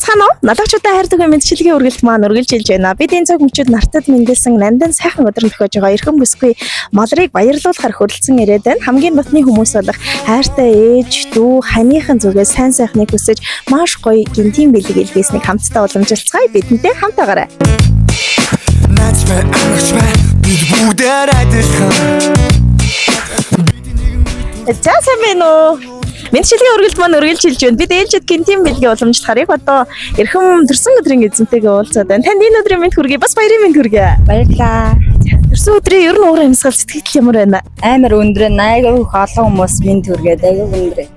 Байцгаана уу? Налгачуудаа хайрдаг мэдчилгээ үргэлт маань үргэлжилж байна. Бид энэ цаг мөчид нартад мэндэлсэн нандан сайхан өдөр төхөж байгаа эрхэм бүсгүй малрыг баярлуулахар хүрэлцэн ирээд байна. Хамгийн дотны хүмүүс болох хайртай ээж, дүү, ханыхан зүгээс сайн сайхныг хүсэж маш гоё гинтийн бэлэг илгээснийг хамтдаа уламжилцгаая. Бидэнтэй хамт байгаарай. За сайн байна уу? Мэдчилгээ үргэлт маань үргэлжилж байна. Бид ээлжид гинтийн бэлгээ уламжлахаар яг одоо эрхэм төрсөн өдрийн эзэнтэйгээ уулзаад байна. Танд энэ өдрийн мэнд хүргэе. Бас баярын мэнд хүргэе. Баярлалаа. Төрсөн өдрийн ер нь уурын амьсгал сэтгэл ямар байна? Амар өндөр айгүй олон хүмүүс мэнд хүргээд айгүй өндөр.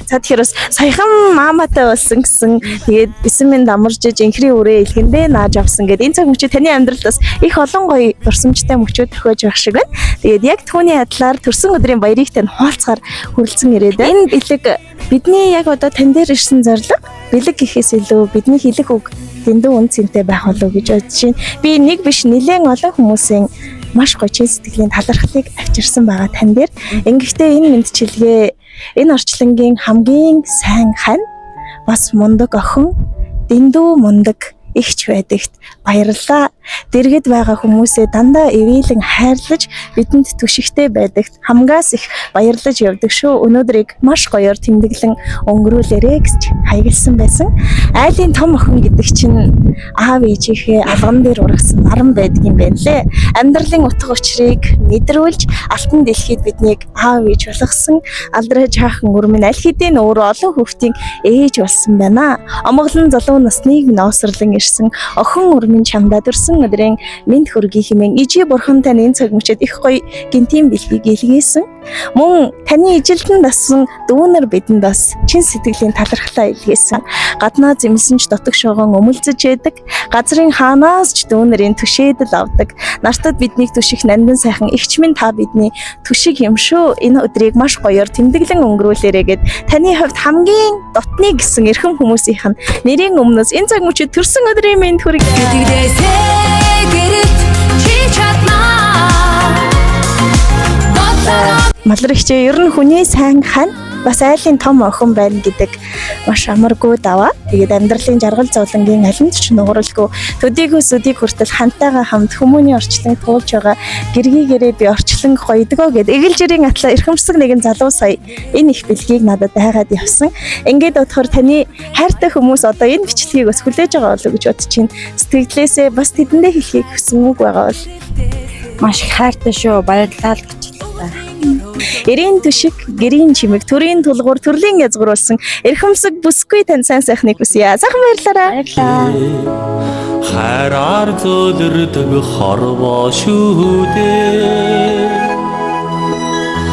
За тэгэхээр бас саяхан мааматай болсон гэсэн тэгээд 9 минут амарж инхрийн үрээ илгэндээ нааж авсан гэдэг энэ цаг мөчид таны амьдралд бас их олон гоё дурсамжтай мөчүүд төхөж байх шиг байна. Тэгээд яг түүний адилаар төрсөн өдрийн баярыг тань хуалцахаар хүрэлцэн ирээд байна. Энэ бэлэг бидний яг одоо тань дээр ирсэн зорилго бэлэг гэхээс илүү бидний хэлэх үг дэндүү үн цэнтэй байх болов гэж бодож байна. Би нэг биш нэлээд олон хүмүүсийн маш гоё чин сэтгэлийн талархлыг авчирсан байгаа тань дээр. Ингэхдээ энэ мэдчилгээ энэ орчлонгийн хамгийн сайн хань бас мундаг охин дэндүү мундаг ихч байдагт баярлалаа. Дэргэд байгаа хүмүүсээ дандаа эвээлэн хайрлаж бидэнд түшигтэй байдагт хамгаас их баярлаж явдаг шүү. Өнөөдрийг маш гоёор тэмдэглэн өнгөрүүлээрэ гэж хаягдсан байсан. Айлын том охин гэдэг чинь аав ээжийнхээ алган дээр ургасан наран байдаг юм байна лээ. Амьдралын утга учирыг мэдрүүлж алтан дэлхийд биднийг аав ээж болгосон алдраа жаахан өрмөн аль хэдийн өөрөө олон хүүхдийн ээж болсон байна. Омглон залуу насныг ноосрлон ирсэн охин өрмөн чамдаа төрсөн өдрийн мэнд хүргэе хэмээн ижи бурхан тань энэ цаг мөчид их гоё гинтийн бэлгийг илгээсэн. Мөн таны ижилдэн дасан дүүнэр бидэнд бас чин сэтгэлийн талархлаа илгээсэн. Гаднаа зэмсэнч дотог шогоон өмөлзөж яадаг. Газрын хаанаас ч дүүнэрийн түшээдэл авдаг. Нартад биднийг түших нандин сайхан эгч минь та бидний түшиг юм шүү. Энэ өдрийг маш гоёор тэмдэглэн өнгөрүүлээрэ гэд таны хувьд хамгийн дотны гэсэн эрхэм хүмүүсийнх нь нэрийн өмнөөс энэ цаг мөчид төрсөн өдрийн мэнд хүргэе. Малрагчээ ер нь хүний сайн хань бас айлын том охин байна гэдэг маш амаргүй даваа. Тэгээд амьдралын жаргал зовлонгийн алимт ч нууралгүй төдийгөөс өдийг хүртэл хантайгаа хамт хүмүүний орчлон туулж байгаа гэргийгээрээ би орчлон гоёдгоо гэд эгэлжирийн атла эрхэмсэг нэгэн залуу сая энэ их бэлгийг надад байгаад явсан. Ингээд бодохоор таны хайртай хүмүүс одоо энэ бичлэгийг бас хүлээж байгаа болов гэж бодож чинь сэтгэлээсээ бас тэдэндээ хэлхийг хүсэн үг байгаа бол Маш их хайртай шүү. Баярлалаа гэж хэлээ. Эрийн түшиг, гэрийн чимэг, төрийн тулгуур, төрлийн язгууруулсан эрхэмсэг бүсгүй тань сайн сайхныг хүсье. Сайхан баярлалаа. Баярлалаа. Хайраар зөөлрдөг хорвоо шүү дээ.